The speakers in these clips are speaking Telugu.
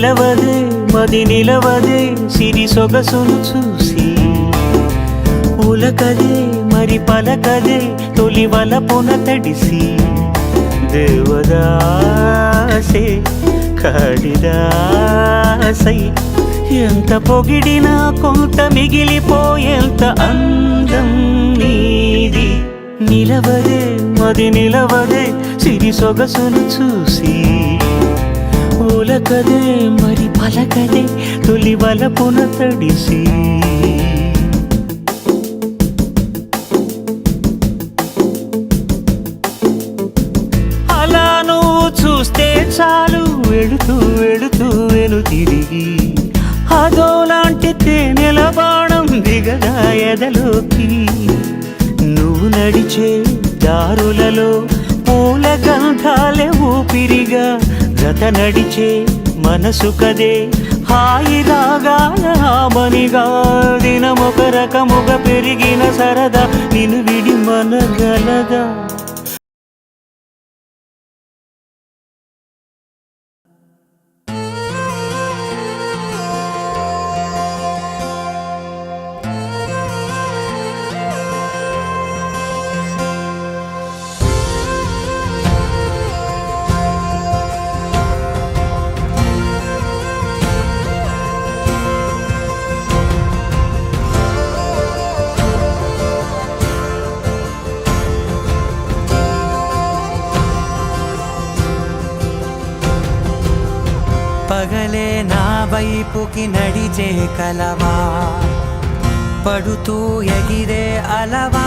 నిలవదే మది నిలవదే సిరి సొగసును చూసి ఉలకదే మరి పలకదే తొలి వలపున తడిసి దేవదాసే కాళిదాసై ఎంత పొగిడినా కొంత మిగిలిపోయేంత అందం నీది నిలవదే మది నిలవదే సిరి సొగసును చూసి ఉలకదే మరి పలకదే తొలి వలపున తడిసి అలా నువ్వు చూస్తే చాలు వెళుతూ వెళుతూ వెను తిరిగి అదోలాంటి తేనెల బాణం దిగదా ఎదలోకి నువ్వు నడిచే దారులలో పూల గంధాలే ఊపిరిగా జత నడిచే మనసు కదే హాయి రాగాల మనిగా దినమొక రకముగా పెరిగిన సరదా నిన్ను విడి మనగలదా పగలే నా వైపుకి నడిచే కలవా పడుతూ ఎగిరే అలవా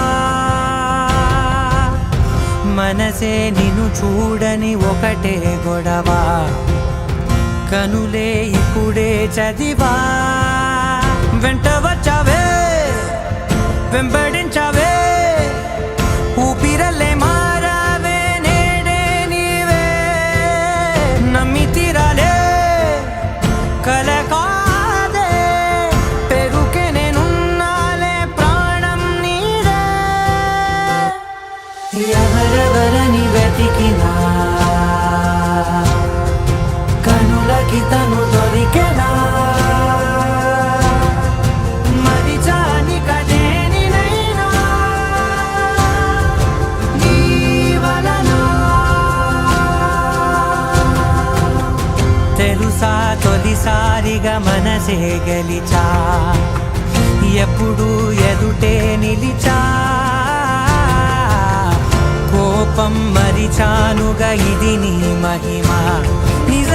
మనసే నిన్ను చూడని ఒకటే గొడవ కనులే ఇప్పుడే చదివా వెంట వచ్చావే వెంబడించావే ఊపిరల్లే మారావే నేడే నీవే నమ్మి తీరాలే కలకాదే పెరుకే నేనున్నాలే ప్రాణం నీదే ఎవరెవరని వెతికినా కనులకి తను దొరికెనా మరి జాని కదేనినైనా నీ వలన తెలుసా తొలిసారిగా మనసే గెలిచా ఎప్పుడు ఎదుటే నిలిచా కోపం మరిచానుగా ఇది నీ మహిమ నిజ